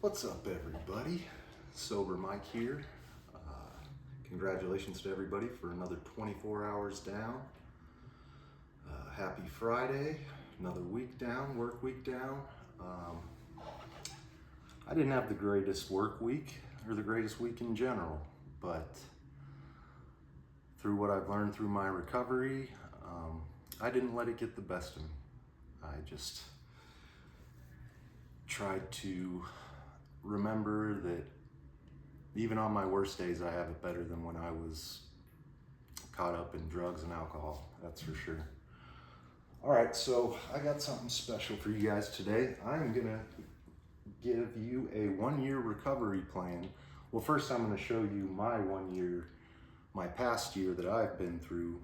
What's up, everybody? Sober Mike here. Congratulations to everybody for another 24 hours down. Happy Friday, another week down, work week down. I didn't have the greatest work week or the greatest week in general, but through what I've learned through my recovery, I didn't let it get the best of me. I just tried to remember that even on my worst days, I have it better than when I was caught up in drugs and alcohol, that's for sure. All right, so I got something special for you guys today. I'm gonna give you a 1-year recovery plan. Well, first I'm gonna show you my past year that I've been through,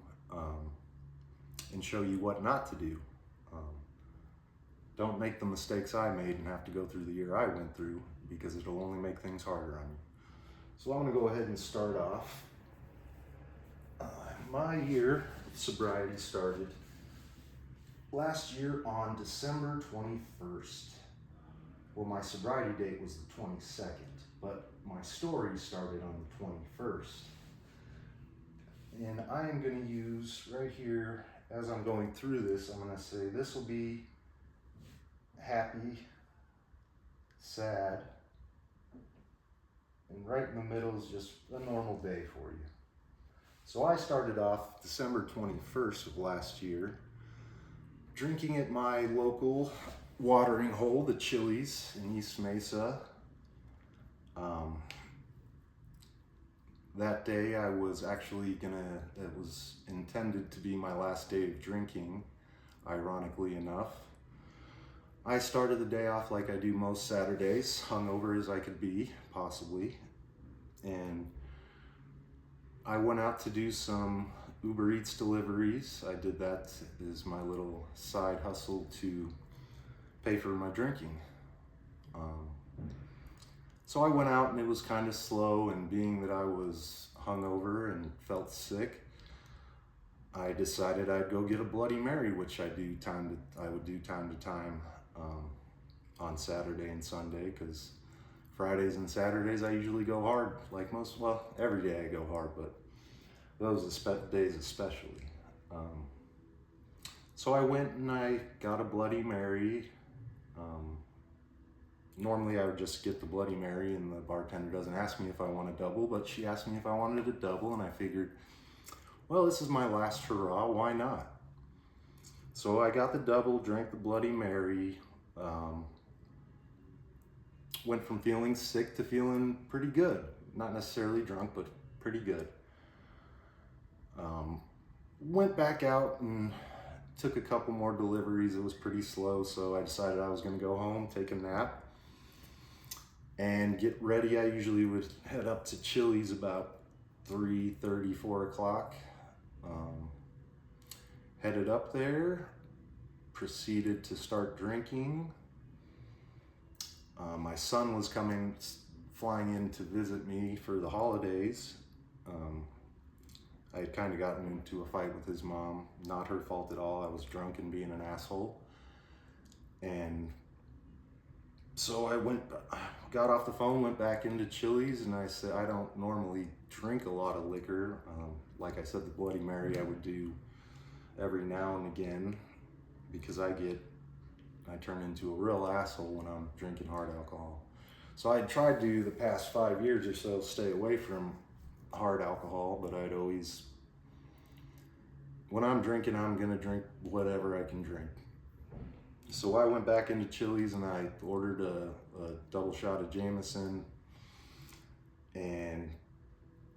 and show you what not to do. Don't make the mistakes I made and have to go through the year I went through, because it'll only make things harder on you. So I'm gonna go ahead and start off. My year of sobriety started last year on December 21st. Well, my sobriety date was the 22nd, but my story started on the 21st. And I am gonna use right here, as I'm going through this, I'm gonna say this will be happy, sad, and right in the middle is just a normal day for you. So I started off December 21st of last year, drinking at my local watering hole, the Chili's in East Mesa. That day it was intended to be my last day of drinking, ironically enough. I started the day off like I do most Saturdays, hungover as I could be, possibly. And I went out to do some Uber Eats deliveries. I did that as my little side hustle to pay for my drinking. So I went out and it was kind of slow, and being that I was hungover and felt sick, I decided I'd go get a Bloody Mary, which I would do time to time on Saturday and Sunday, because Fridays and Saturdays I usually go hard, every day I go hard, but those days especially. So I went and I got a Bloody Mary. Normally I would just get the Bloody Mary and the bartender doesn't ask me if I want a double, but she asked me if I wanted a double, and I figured, well, this is my last hurrah, why not? So I got the double, drank the Bloody Mary, went from feeling sick to feeling pretty good. Not necessarily drunk, but pretty good. Went back out and took a couple more deliveries. It was pretty slow, so I decided I was gonna go home, take a nap, and get ready. I usually would head up to Chili's about 3:30, 4 o'clock. Headed up there, proceeded to start drinking. My son was flying in to visit me for the holidays. I had kind of gotten into a fight with his mom, not her fault at all. I was drunk and being an asshole. And so I got off the phone, went back into Chili's, and I said, I don't normally drink a lot of liquor. Like I said, the Bloody Mary I would do every now and again, because I turn into a real asshole when I'm drinking hard alcohol. So I tried to, the past 5 years or so, stay away from hard alcohol, but when I'm drinking, I'm gonna drink whatever I can drink. So I went back into Chili's and I ordered a double shot of Jameson, and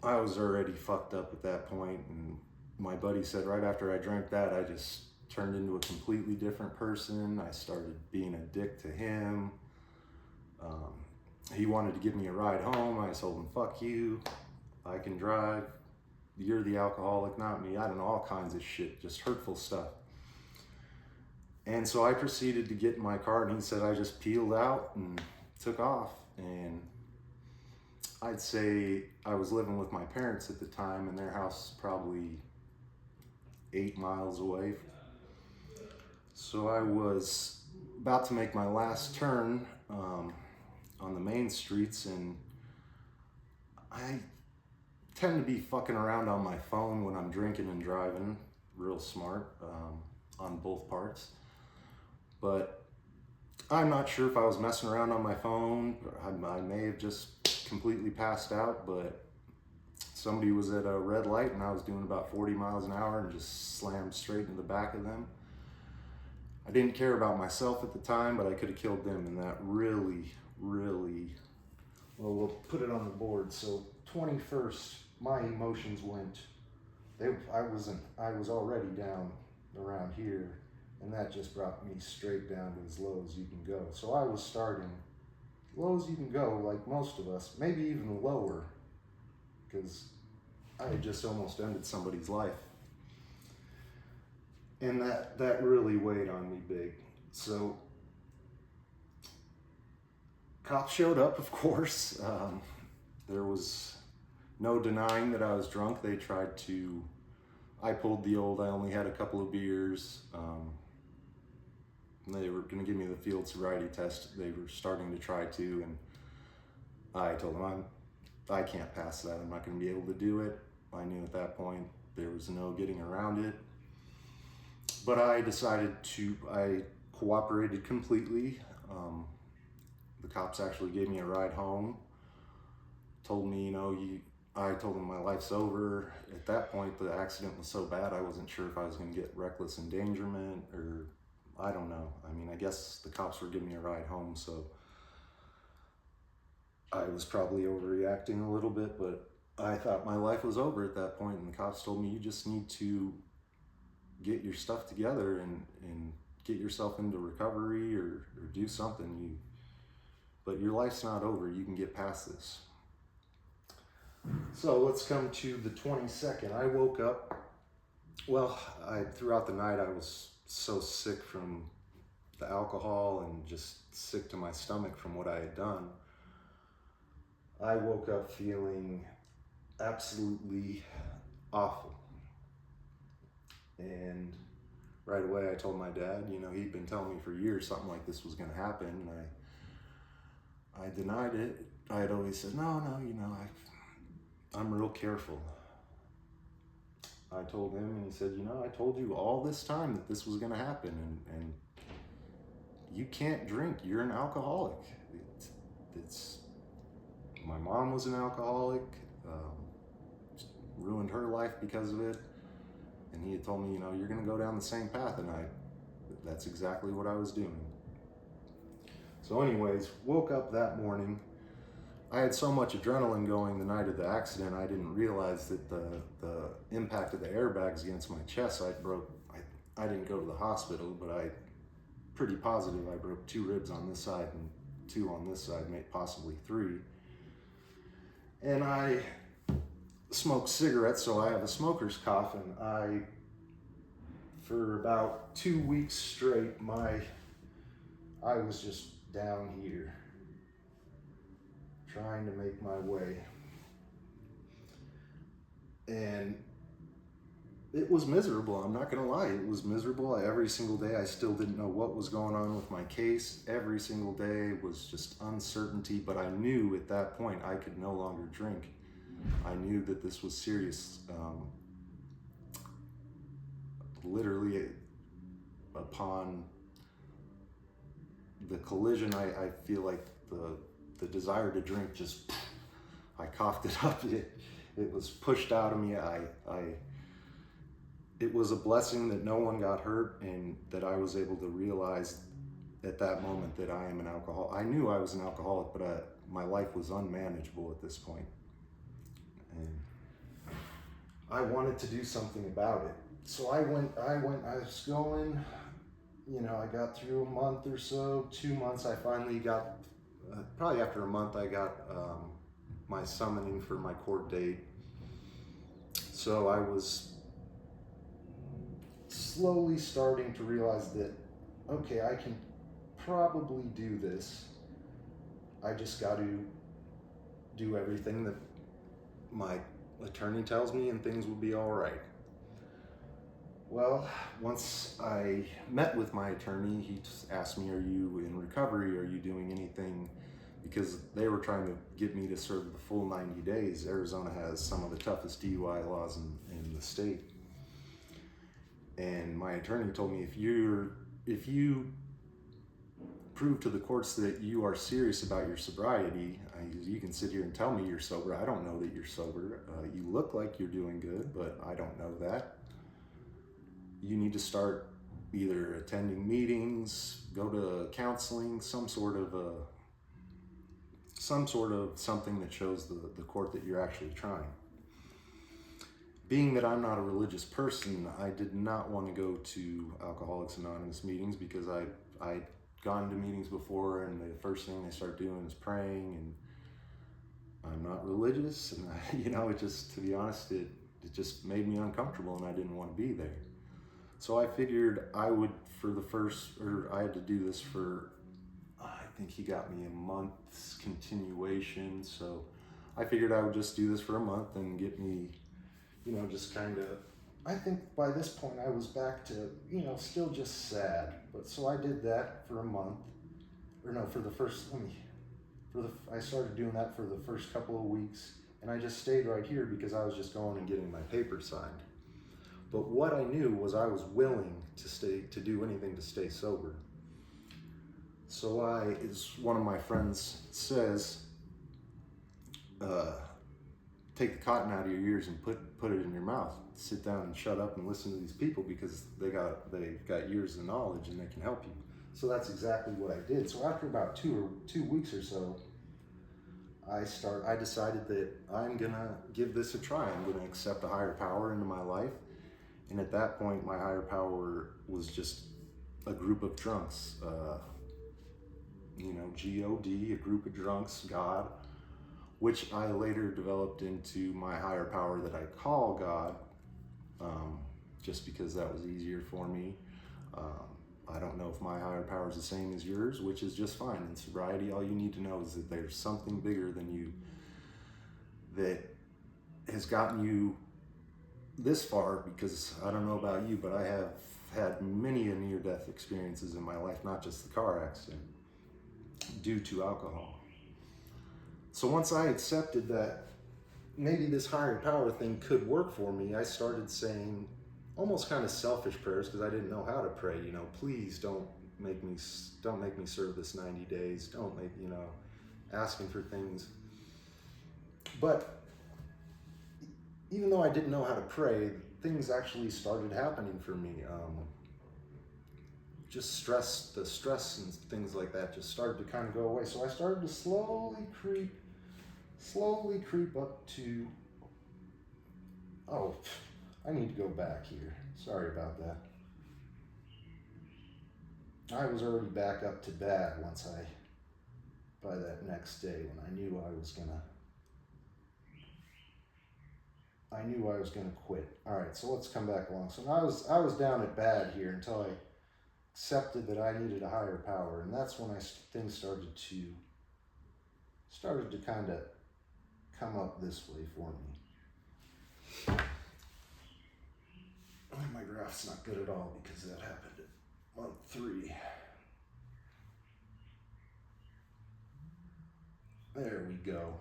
I was already fucked up at that point, and my buddy said right after I drank that, I just turned into a completely different person. I started being a dick to him. He wanted to give me a ride home. I told him, fuck you, I can drive. You're the alcoholic, not me. I don't know, all kinds of shit, just hurtful stuff. And so I proceeded to get in my car, and he said I just peeled out and took off. And I'd say I was living with my parents at the time, and their house probably 8 miles away. So I was about to make my last turn on the main streets, and I tend to be fucking around on my phone when I'm drinking and driving, real smart on both parts. But I'm not sure if I was messing around on my phone. I may have just completely passed out, but somebody was at a red light and I was doing about 40 miles an hour and just slammed straight into the back of them. I didn't care about myself at the time, but I could have killed them, and that really, well, we'll put it on the board. So 21st, my emotions went, I was already down around here, and that just brought me straight down to as low as you can go. So I was starting low as you can go, like most of us, maybe even lower, because I had just almost ended somebody's life. And that really weighed on me big. So cops showed up, of course. There was no denying that I was drunk. They tried to, I pulled the old, I only had a couple of beers. They were going to give me the field sobriety test. They were starting to try to, and I told them I can't pass that. I'm not going to be able to do it. I knew at that point there was no getting around it. But I cooperated completely. The cops actually gave me a ride home. Told me, I told them my life's over. At that point, the accident was so bad, I wasn't sure if I was going to get reckless endangerment or I don't know. I mean, I guess the cops were giving me a ride home, so I was probably overreacting a little bit, but I thought my life was over at that point, and the cops told me, you just need to get your stuff together and get yourself into recovery or do something. But your life's not over. You can get past this. So let's come to the 22nd. I woke up. Well, throughout the night I was so sick from the alcohol and just sick to my stomach from what I had done. I woke up feeling absolutely awful. And right away I told my dad, he'd been telling me for years something like this was going to happen, and I denied it. I had always said, no, I'm real careful. I told him, and he said, I told you all this time that this was going to happen, and you can't drink. You're an alcoholic. My mom was an alcoholic, ruined her life because of it. And he had told me, you're going to go down the same path, and that's exactly what I was doing. So anyways, woke up that morning. I had so much adrenaline going the night of the accident, I didn't realize that the impact of the airbags against my chest, I didn't go to the hospital, but I'm pretty positive I broke 2 ribs on this side and 2 on this side, maybe possibly 3. And I smoke cigarettes, so I have a smoker's cough, and for about 2 weeks straight, I was just down here, trying to make my way. And it was miserable, I'm not gonna lie, it was miserable. Every single day I still didn't know what was going on with my case. Every single day was just uncertainty, but I knew at that point I could no longer drink. I knew that this was serious. Literally, upon the collision, I feel like the desire to drink just, I coughed it up. It was pushed out of me. It was a blessing that no one got hurt, and that I was able to realize at that moment that I am an alcoholic. I knew I was an alcoholic, but my life was unmanageable at this point. And I wanted to do something about it. So I was going, I got through a month or so, 2 months. I finally got, probably after a month, I got my summoning for my court date. So I was slowly starting to realize that, okay, I can probably do this. I just got to do everything that my attorney tells me, and things will be all right. Well, once I met with my attorney, he just asked me, are you in recovery? Are you doing anything because they were trying to get me to serve the full 90 days. Arizona has some of the toughest DUI laws in the state. And my attorney told me, if you prove to the courts that you are serious about your sobriety, you can sit here and tell me you're sober. I don't know that you're sober. You look like you're doing good, but I don't know that. You need to start either attending meetings, go to counseling, some sort of something that shows the court that you're actually trying. Being that I'm not a religious person, I did not want to go to Alcoholics Anonymous meetings, because I'd gone to meetings before, and the first thing they start doing is praying, and I'm not religious, and it just, to be honest, it just made me uncomfortable, and I didn't want to be there. So I figured I would, I had to do this for, I think he got me a month's continuation, so I figured I would just do this for a month and get me, just kind of, I think by this point I was back to, still just sad. But so I did that for a month, I started doing that for the first couple of weeks, and I just stayed right here because I was just going and getting my papers signed. But what I knew was I was willing to do anything to stay sober. So as one of my friends says, take the cotton out of your ears and put it in your mouth. Sit down and shut up and listen to these people, because they've got years of knowledge and they can help you. So that's exactly what I did. So after about 2 weeks or so, I decided that I'm gonna give this a try. I'm gonna accept a higher power into my life. And at that point, my higher power was just a group of drunks. G-O-D, a group of drunks, God, which I later developed into my higher power that I call God, just because that was easier for me. I don't know if my higher power is the same as yours, which is just fine. In sobriety, all you need to know is that there's something bigger than you that has gotten you this far, because I don't know about you, but I have had many near-death experiences in my life, not just the car accident, due to alcohol. So once I accepted that maybe this higher power thing could work for me, I started saying almost kind of selfish prayers, because I didn't know how to pray. Please don't make me serve this 90 days. Don't make, asking for things. But even though I didn't know how to pray, things actually started happening for me. The stress and things like that just started to kind of go away. So I started to slowly creep up to, I need to go back here. Sorry about that. I was already back up to bad by that next day, when I knew I was gonna quit. All right, so let's come back along. So I was down at bad here until I accepted that I needed a higher power, and that's when things started to kind of come up this way for me. My graph's not good at all, because that happened at month 3. There we go.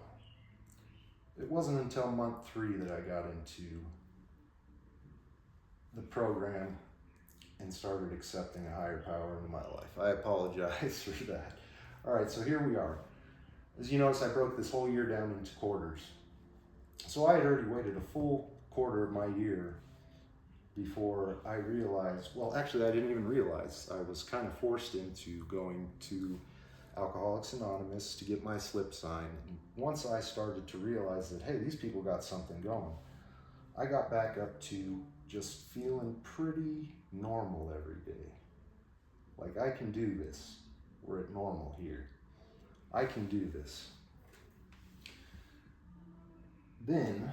It wasn't until month 3 that I got into the program and started accepting a higher power into my life. I apologize for that. All right, so here we are. As you notice, I broke this whole year down into quarters. So I had already waited a full quarter of my year before I realized, well, actually I didn't even realize. I was kind of forced into going to Alcoholics Anonymous to get my slip signed. And once I started to realize that, hey, these people got something going, I got back up to just feeling pretty normal every day. Like, I can do this. We're at normal here. I can do this. Then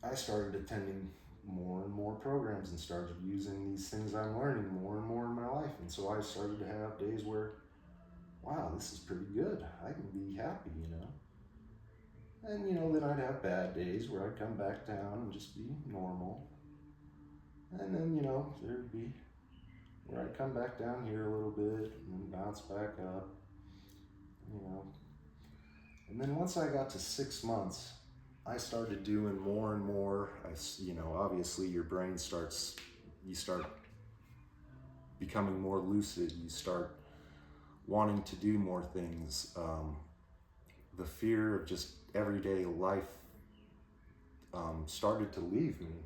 I started attending more and more programs and started using these things I'm learning more and more in my life. And so I started to have days where, wow, this is pretty good. I can be happy, And, then I'd have bad days where I'd come back down and just be normal. And then, there'd be where I come back down here a little bit and bounce back up, you know. And then once I got to 6 months, I started doing more and more. Obviously your brain you start becoming more lucid. You start wanting to do more things. The fear of just everyday life started to leave me.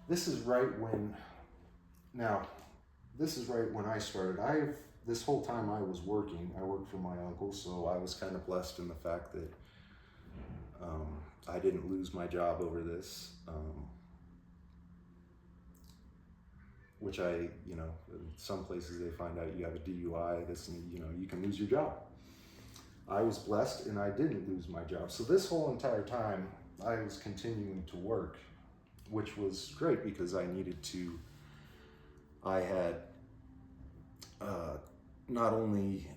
This is right when I started. This whole time I was working, I worked for my uncle, so I was kind of blessed in the fact that I didn't lose my job over this, which in some places they find out you have a DUI, you can lose your job. I was blessed and I didn't lose my job. So this whole entire time I was continuing to work, which was great because I had, not only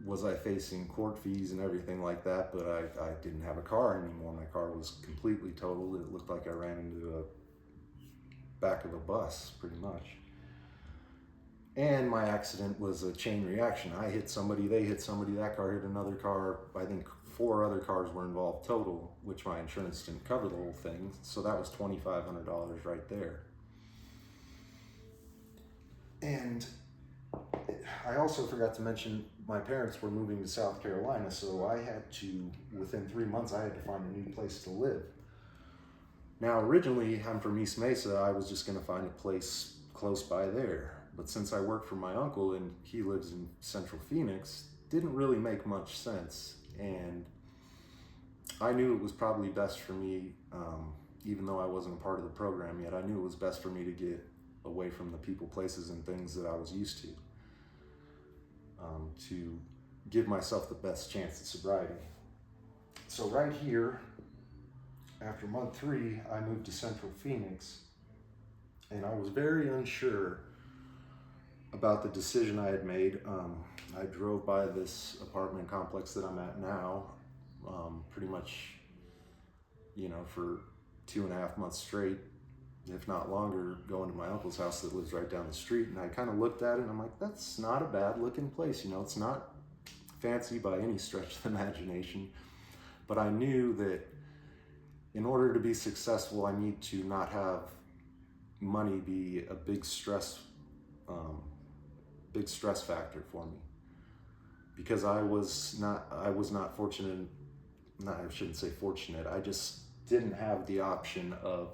was I facing court fees and everything like that, but I didn't have a car anymore. My car was completely totaled. It looked like I ran into the back of a bus, pretty much. And my accident was a chain reaction. I hit somebody, they hit somebody, that car hit another car. I think 4 other cars were involved total, which my insurance didn't cover the whole thing. So that was $2,500 right there. And I also forgot to mention my parents were moving to South Carolina, so I had to, within 3 months, I had to find a new place to live. Now, originally, I'm from East Mesa. I was just going to find a place close by there. But since I work for my uncle and he lives in Central Phoenix, didn't really make much sense. And I knew it was probably best for me, even though I wasn't a part of the program yet, I knew it was best for me to get away from the people, places, and things that I was used to give myself the best chance at sobriety. So right here, after month 3, I moved to Central Phoenix, and I was very unsure about the decision I had made. I drove by this apartment complex that I'm at now, pretty much, for 2.5 months straight, if not longer, going to my uncle's house that lives right down the street. And I kind of looked at it and I'm like, that's not a bad looking place. It's not fancy by any stretch of the imagination, but I knew that in order to be successful, I need to not have money be a big stress factor for me, because I was not fortunate. I shouldn't say fortunate. I just didn't have the option of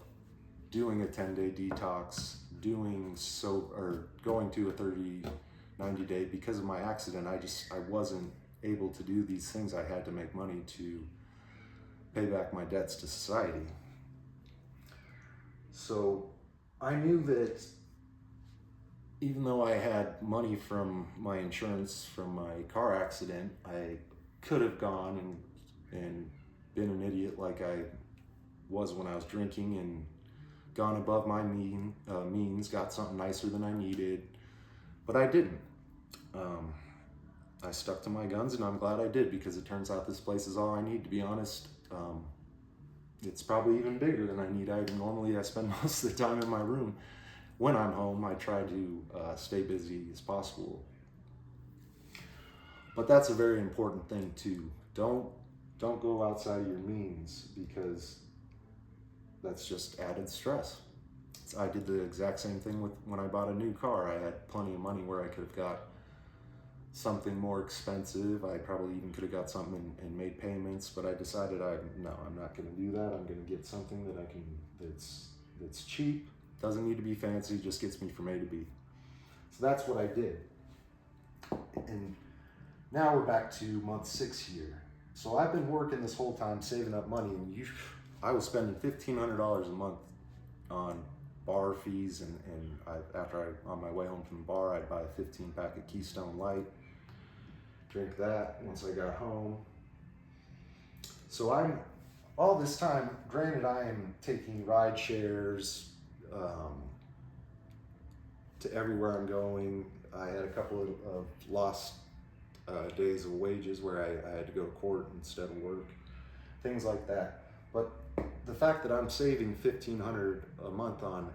doing a 10-day detox, going to a 90-day. Because of my accident, I wasn't able to do these things. I had to make money to pay back my debts to society. So I knew that even though I had money from my insurance from my car accident, I could have gone and been an idiot like I was when I was drinking and gone above my means, got something nicer than I needed, but I didn't. I stuck to my guns, and I'm glad I did, because it turns out this place is all I need, to be honest. It's probably even bigger than I need. Normally I spend most of the time in my room. When I'm home, I try to stay busy as possible. But that's a very important thing too. Don't go outside of your means, because that's just added stress. I did the exact same thing when I bought a new car. I had plenty of money where I could have got something more expensive. I probably even could have got something and made payments, but I decided I'm not going to do that. I'm going to get something that's cheap, doesn't need to be fancy, just gets me from A to B. So that's what I did. And now we're back to month 6 here. So I've been working this whole time, saving up money, and I was spending $1,500 a month on bar fees, and on my way home from the bar, I'd buy a 15-pack of Keystone Light, drink that once I got home. So all this time, granted, I am taking ride shares to everywhere I'm going. I had a couple of lost days of wages where I had to go to court instead of work, things like that. But the fact that I'm saving $1,500 a month on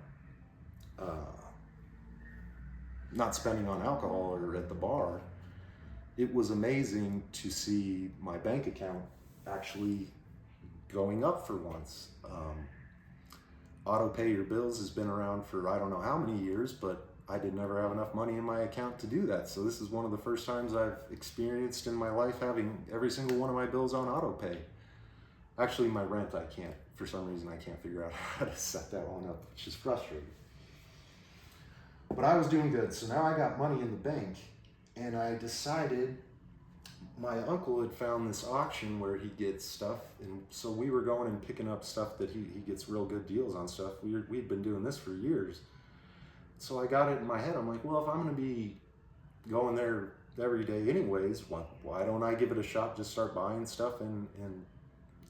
not spending on alcohol or at the bar, it was amazing to see my bank account actually going up for once. Auto pay your bills has been around for I don't know how many years, but I did never have enough money in my account to do that. So this is one of the first times I've experienced in my life having every single one of my bills on auto pay. Actually, my rent, I can't. For some reason, I can't figure out how to set that one up, which is frustrating. But I was doing good. So now I got money in the bank, and I decided my uncle had found this auction where he gets stuff, and so we were going and picking up stuff that he gets real good deals on stuff. We'd been doing this for years. So I got it in my head. I'm like, well, if I'm going to be going there every day anyways, why don't I give it a shot, just start buying stuff and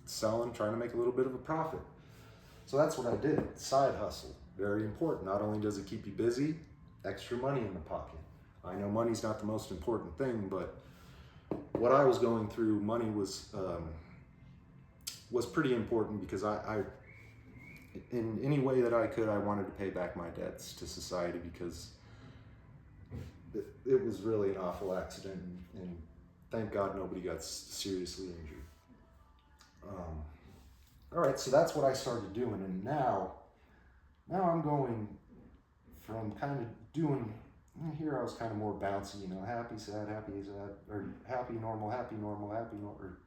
selling, trying to make a little bit of a profit. So that's what I did. Side hustle, very important. Not only does it keep you busy, extra money in the pocket. I know money's not the most important thing, but what I was going through, money was pretty important because I in any way that I could, I wanted to pay back my debts to society because it was really an awful accident, and thank God nobody got seriously injured. All right, so that's what I started doing, and now I'm going from kind of doing, here I was kind of more bouncy, you know, happy, sad, or happy, normal, or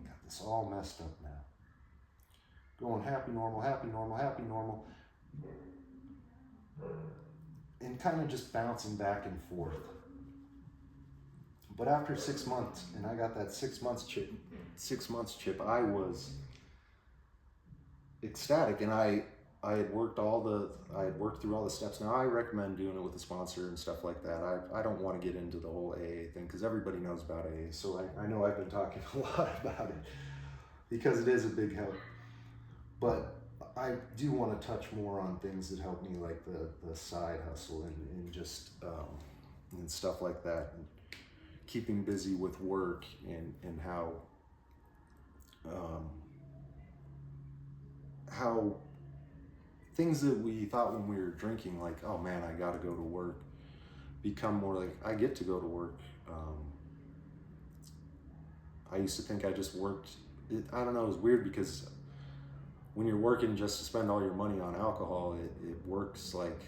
got this all messed up now. Going happy, normal, and kind of just bouncing back and forth. But after 6 months, and I got that 6 months chip, I was ecstatic, and I had worked through all the steps. Now I recommend doing it with a sponsor and stuff like that. I don't want to get into the whole AA thing because everybody knows about AA. So I know I've been talking a lot about it because it is a big help. But I do want to touch more on things that help me, like the side hustle and just and stuff like that, and keeping busy with work and how things that we thought when we were drinking, like, oh man, I gotta go to work, become more like, I get to go to work. I used to think I just worked. I don't know, it was weird because when you're working just to spend all your money on alcohol, it works like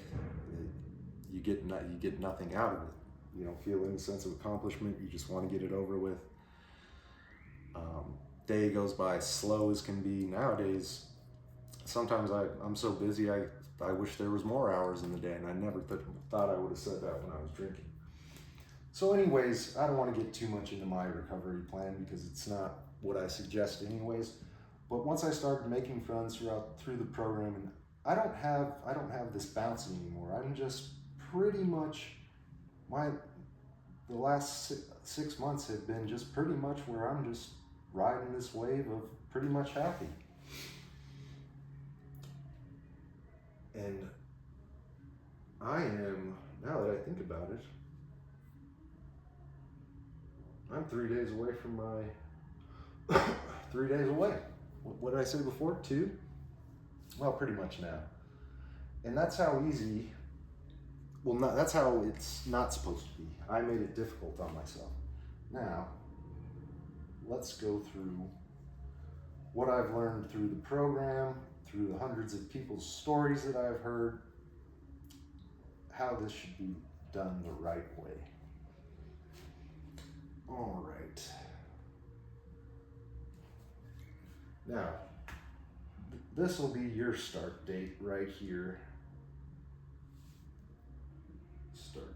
you get nothing out of it. You don't feel any sense of accomplishment. You just want to get it over with. Day goes by slow as can be. Nowadays, sometimes I'm so busy, I wish there was more hours in the day, and I never thought I would have said that when I was drinking. So anyways, I don't want to get too much into my recovery plan because it's not what I suggest anyways. But once I started making friends through the program, and I don't have this bouncy anymore. I'm just pretty much the last 6 months have been just pretty much where I'm just riding this wave of pretty much happy. And I am, now that I think about it, I'm 3 days away from my 3 days away. What did I say before? 2? Well, pretty much now. And that's how easy, that's how it's not supposed to be. I made it difficult on myself. Now, let's go through what I've learned through the program, through the hundreds of people's stories that I've heard, how this should be done the right way. All right. Now, this will be your start date right here. Start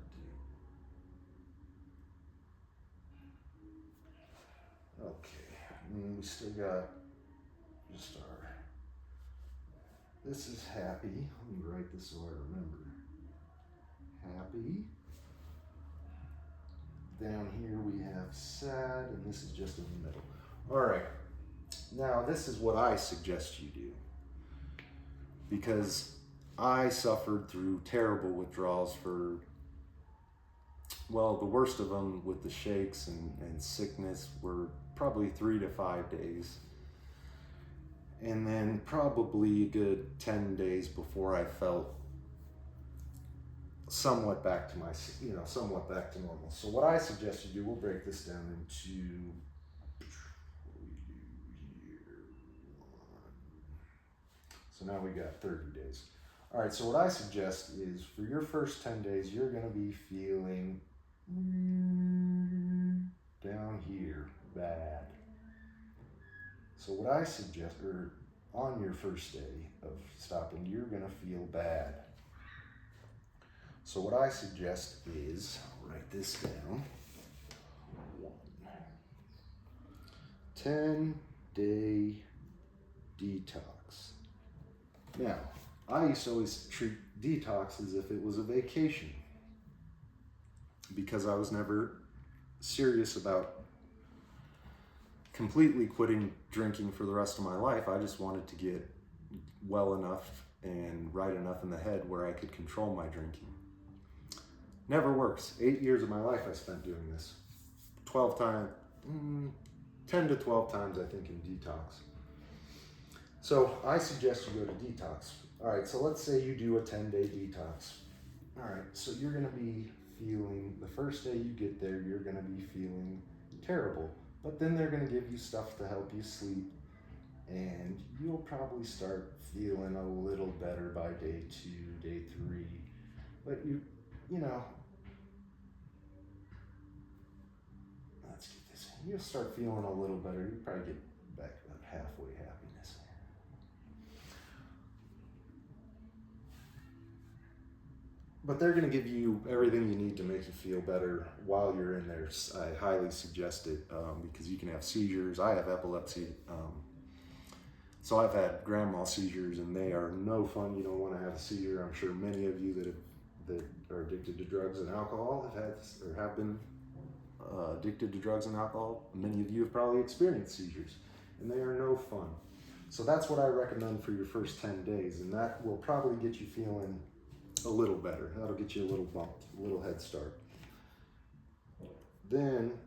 date. Okay, and we still got just our, this is happy. Let me write this so I remember. Happy. Down here we have sad, and this is just in the middle. All right. Now, this is what I suggest you do, because I suffered through terrible withdrawals for, well, the worst of them with the shakes and sickness were probably 3 to 5 days. and then probably a good 10 days before I felt somewhat back to somewhat back to normal. So what I suggest you do, we'll break this down into, what do we do here? So now we got 30 days. All right, so what I suggest is for your first 10 days, you're going to be feeling down here bad. So what I suggest, or on your first day of stopping, you're going to feel bad. So what I suggest is, I'll write this down, 10-day detox. Now, I used to always treat detox as if it was a vacation because I was never serious about completely quitting drinking for the rest of my life. I just wanted to get well enough and right enough in the head where I could control my drinking. Never works. 8 years of my life I spent doing this. 10 to 12 times I think in detox. So I suggest you go to detox. All right, so let's say you do a 10-day detox. All right, so you're gonna be feeling, the first day you get there, you're gonna be feeling terrible. But then they're gonna give you stuff to help you sleep, and you'll probably start feeling a little better by day 2, day 3. But you know, let's get this in. You'll start feeling a little better. You probably get back about halfway happiness. But they're going to give you everything you need to make you feel better while you're in there. I highly suggest it because you can have seizures. I have epilepsy. So I've had grand mal seizures, and they are no fun. You don't want to have a seizure. I'm sure many of you that are addicted to drugs and alcohol have been addicted to drugs and alcohol. Many of you have probably experienced seizures, and they are no fun. So that's what I recommend for your first 10 days, and that will probably get you feeling a little better. That'll get you a little bump, a little head start. Then,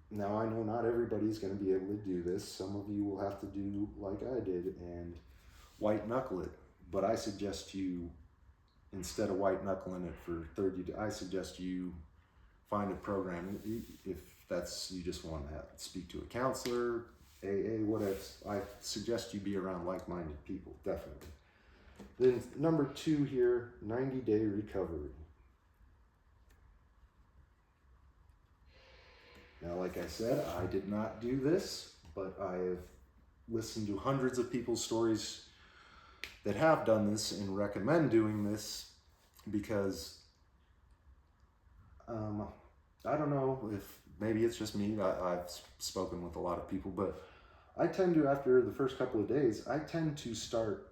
now I know not everybody's going to be able to do this. Some of you will have to do like I did and white knuckle it. But I suggest you, instead of white knuckling it for 30 days, I suggest you find a program. If that's, you just want to speak to a counselor, AA, whatever, I suggest you be around like-minded people, definitely. Then number 2 here, 90-day recovery. Now, like I said, I did not do this, but I have listened to hundreds of people's stories that have done this and recommend doing this because I don't know if maybe it's just me. I've spoken with a lot of people, but I tend to, after the first couple of days, I tend to start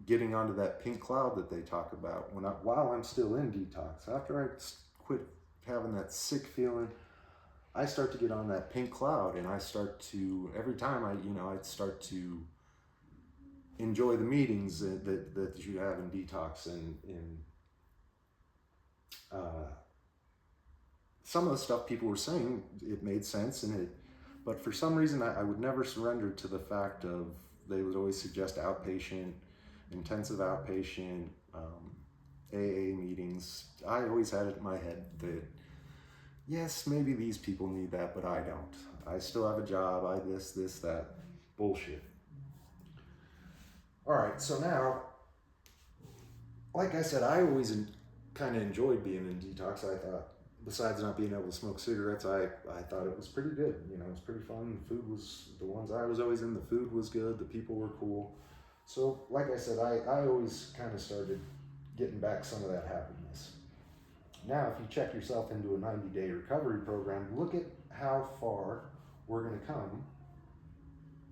getting onto that pink cloud that they talk about while I'm still in detox. After I quit having that sick feeling, I start to get on that pink cloud, and I start to, every time I'd start to enjoy the meetings that you have in detox, and some of the stuff people were saying, it made sense, but for some reason I would never surrender to the fact of, they would always suggest outpatient, intensive outpatient, AA meetings. I always had it in my head that, yes, maybe these people need that, but I don't. I still have a job, this, that. Bullshit. All right, so now, like I said, I always kind of enjoyed being in detox. I thought, besides not being able to smoke cigarettes, I thought it was pretty good. It was pretty fun. The food was, the ones I was always in, the food was good, the people were cool. So, like I said, I always kind of started getting back some of that happiness. Now, if you check yourself into a 90-day recovery program, look at how far we're going to come.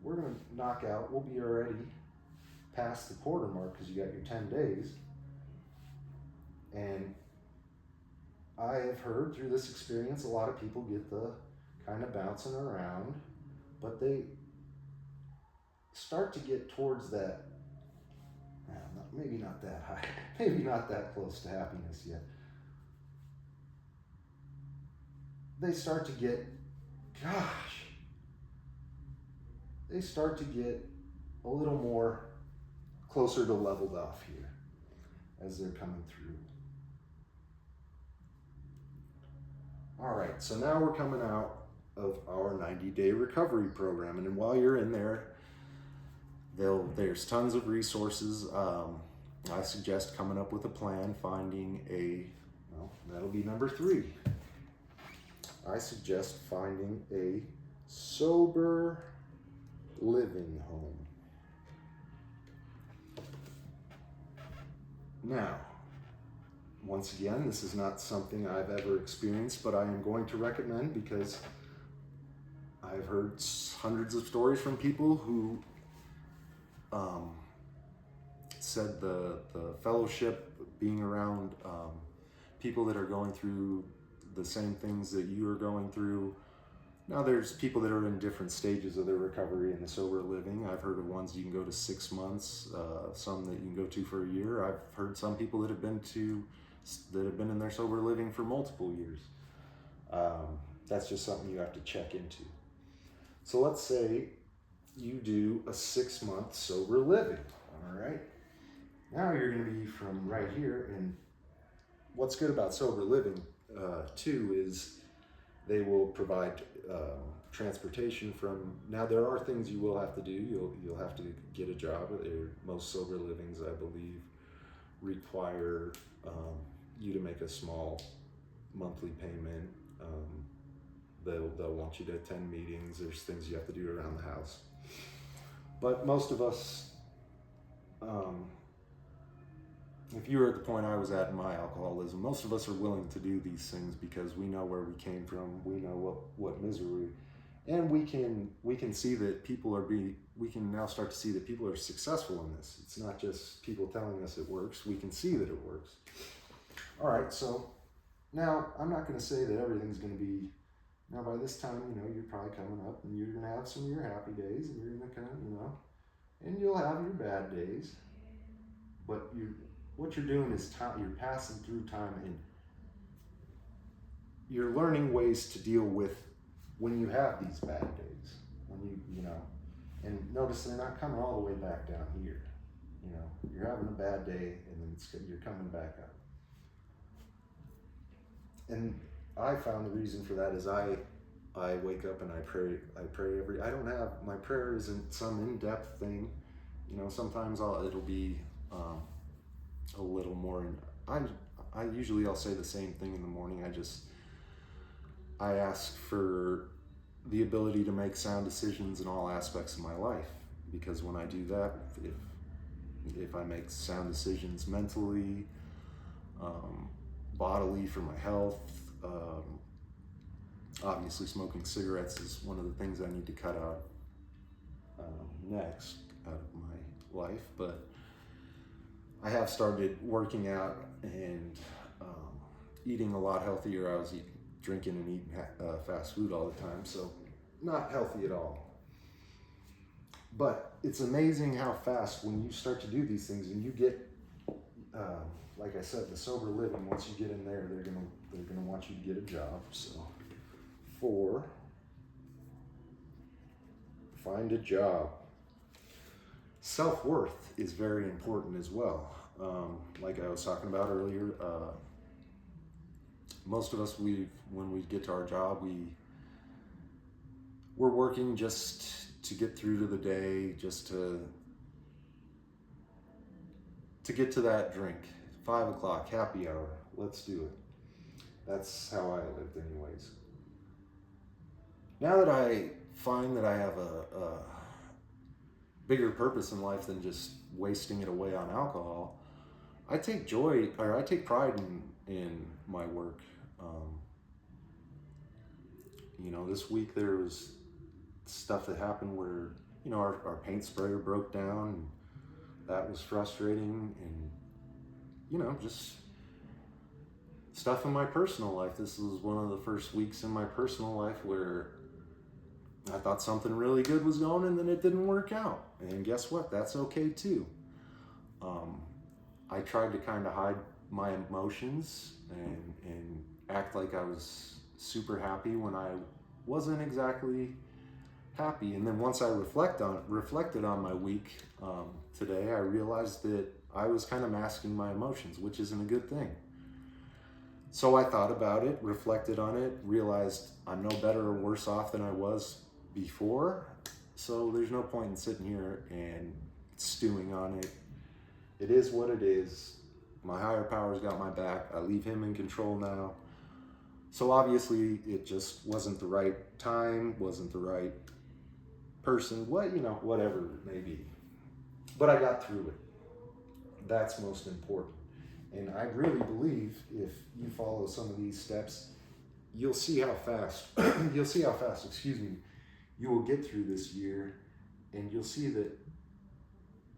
We're going to knock out, we'll be already past the quarter mark because you got your 10 days. And I have heard through this experience, a lot of people get the kind of bouncing around, but they start to get towards that, maybe not that high, maybe not that close to happiness yet. They start to get a little more closer to leveled off here as they're coming through. All right, so now we're coming out of our 90-day recovery program, and then while you're in there, there's tons of resources. I suggest coming up with a plan, finding that'll be number 3. I suggest finding a sober living home. Now, once again, this is not something I've ever experienced, but I am going to recommend because I've heard hundreds of stories from people who said the fellowship, being around people that are going through the same things that you are going through. Now there's people that are in different stages of their recovery and the sober living. I've heard of ones you can go to 6 months, some that you can go to for a year. I've heard some people that have been in their sober living for multiple years. That's just something you have to check into. So let's say you do a 6-month sober living, all right? Now you're gonna be from right here, and what's good about sober living too is they will provide transportation from. Now there are things you will have to do. You'll have to get a job. Most sober livings, I believe, require you to make a small monthly payment. They'll want you to attend meetings. There's things you have to do around the house. But most of us, if you were at the point I was at in my alcoholism, most of us are willing to do these things because we know where we came from. We know what misery, and we can see that we can now start to see that people are successful in this. It's not just people telling us it works. We can see that it works. All right, so now I'm not going to say that everything's going to be. Now by this time, you're probably coming up, and you're going to have some of your happy days, and you're going to kind of, and you'll have your bad days, but what you're doing is you're passing through time, and you're learning ways to deal with when you have these bad days. When and notice they're not coming all the way back down here. You're having a bad day, and then you're coming back up. And I found the reason for that is I wake up and I pray my prayer isn't some in-depth thing. Sometimes it'll be a little more, and I'll say the same thing in the morning. I ask for the ability to make sound decisions in all aspects of my life, because when I do that, if I make sound decisions mentally, bodily, for my health, obviously smoking cigarettes is one of the things I need to cut out next out of my life, but I have started working out and eating a lot healthier. I was drinking and eating fast food all the time, so not healthy at all. But it's amazing how fast, when you start to do these things and you get, like I said, the sober living, once you get in there, they're gonna want you to get a job. So 4, find a job. Self-worth is very important as well. Like I was talking about earlier, most of us, when we get to our job, we're working just to get through to the day, just to get to that drink. 5 o'clock, happy hour, let's do it. That's how I lived anyways. Now that I find that I have a bigger purpose in life than just wasting it away on alcohol, I take pride in my work. This week there was stuff that happened where, our paint sprayer broke down, and that was frustrating, and, just stuff in my personal life. This was one of the first weeks in my personal life where I thought something really good was going, and then it didn't work out. And guess what? That's okay too. I tried to kind of hide my emotions and act like I was super happy when I wasn't exactly happy. And then once I reflected on my week today, I realized that I was kind of masking my emotions, which isn't a good thing. So I thought about it, reflected on it, realized I'm no better or worse off than I was before. So there's no point in sitting here and stewing on it. It is what it is. My higher power's got my back. I leave him in control now. So obviously it just wasn't the right time, wasn't the right person, whatever it may be. But I got through it. That's most important. And I really believe if you follow some of these steps, you'll see how fast, you will get through this year, and you'll see that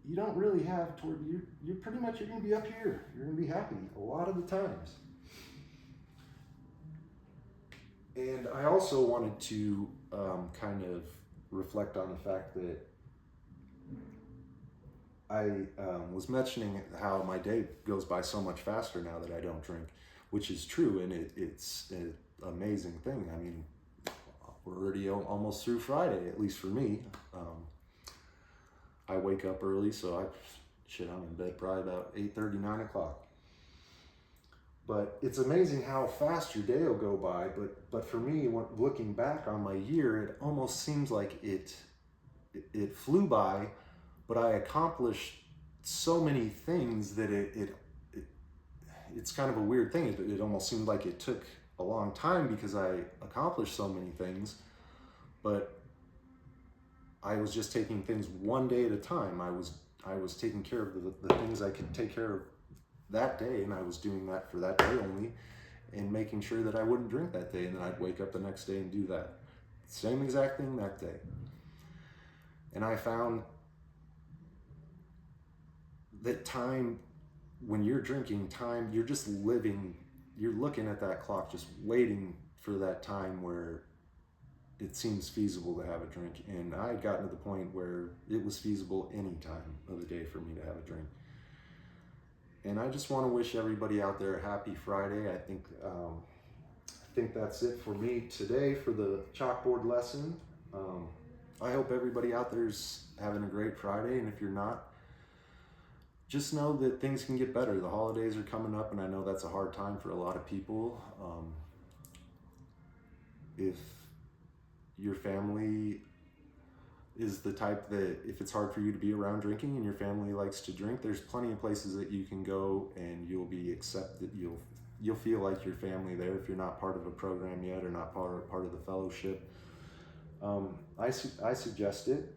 you don't really have you're going to be up here. You're going to be happy a lot of the times. And I also wanted to kind of reflect on the fact that I was mentioning how my day goes by so much faster now that I don't drink, which is true, and it's an amazing thing. I mean, we're already almost through Friday, at least for me. I wake up early, so I'm in bed probably about 8:30, 9 o'clock. But it's amazing how fast your day will go by. But for me, looking back on my year, it almost seems like it flew by, but I accomplished so many things that it's kind of a weird thing. It almost seemed like it took a long time because I accomplished so many things, but I was just taking things one day at a time. I was taking care of the things I could take care of that day, and I was doing that for that day only, and making sure that I wouldn't drink that day, and then I'd wake up the next day and do that same exact thing that day. And I found that time, when you're drinking, time, you're just living, you're looking at that clock, just waiting for that time where it seems feasible to have a drink. And I had gotten to the point where it was feasible any time of the day for me to have a drink. And I just want to wish everybody out there a happy Friday. I think that's it for me today for the chalkboard lesson. I hope everybody out there's having a great Friday, and if you're not, just know that things can get better. The holidays are coming up, and I know that's a hard time for a lot of people. If your family is the type that if it's hard for you to be around drinking and your family likes to drink, there's plenty of places that you can go and you'll be accepted. You'll feel like your family there if you're not part of a program yet or not part of the fellowship. I suggest it.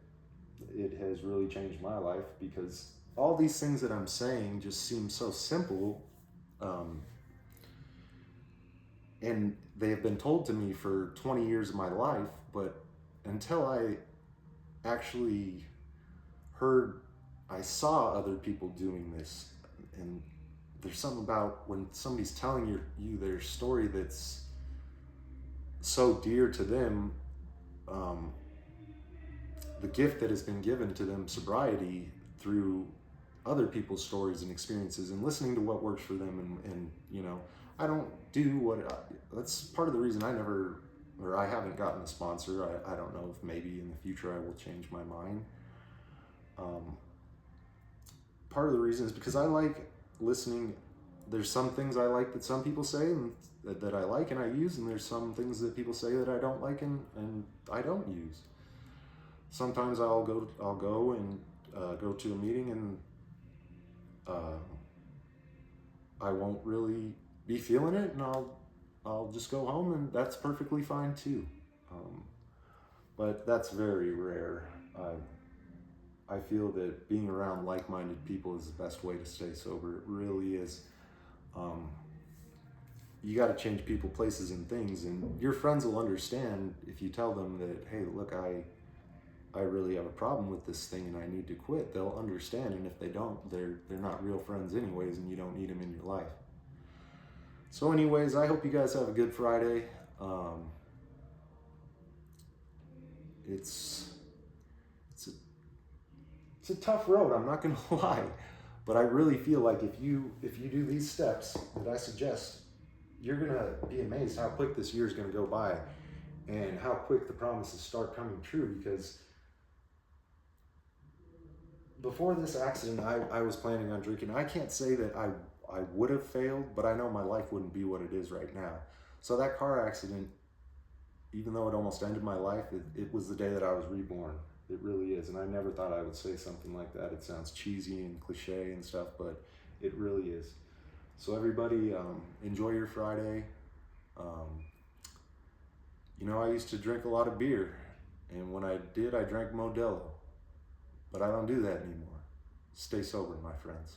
It has really changed my life because all these things that I'm saying just seem so simple, and they have been told to me for 20 years of my life, but until I actually I saw other people doing this, and there's something about when somebody's telling you their story that's so dear to them, the gift that has been given to them, sobriety, through other people's stories and experiences and listening to what works for them. And I don't do that's part of the reason I haven't gotten a sponsor. I don't know if maybe in the future I will change my mind. Part of the reason is because I like listening. There's some things I like that some people say and that I like and I use, and there's some things that people say that I don't like and I don't use. Sometimes I'll go and go to a meeting and I won't really be feeling it, and I'll just go home, and that's perfectly fine too. But that's very rare. I feel that being around like-minded people is the best way to stay sober. It really is. You got to change people, places, and things, and your friends will understand if you tell them that, hey, look, I really have a problem with this thing and I need to quit. They'll understand, and if they don't, they're not real friends anyways, and you don't need them in your life. So anyways, I hope you guys have a good Friday. It's a tough road, I'm not gonna lie, but I really feel like if you do these steps that I suggest, you're gonna be amazed how quick this year is gonna go by. and how quick the promises start coming true. Because before this accident, I was planning on drinking. I can't say that I would have failed, but I know my life wouldn't be what it is right now. So that car accident, even though it almost ended my life, it was the day that I was reborn. It really is. And I never thought I would say something like that. It sounds cheesy and cliche and stuff, but it really is. So everybody, enjoy your Friday. I used to drink a lot of beer, and when I did, I drank Modelo. But I don't do that anymore. Stay sober, my friends.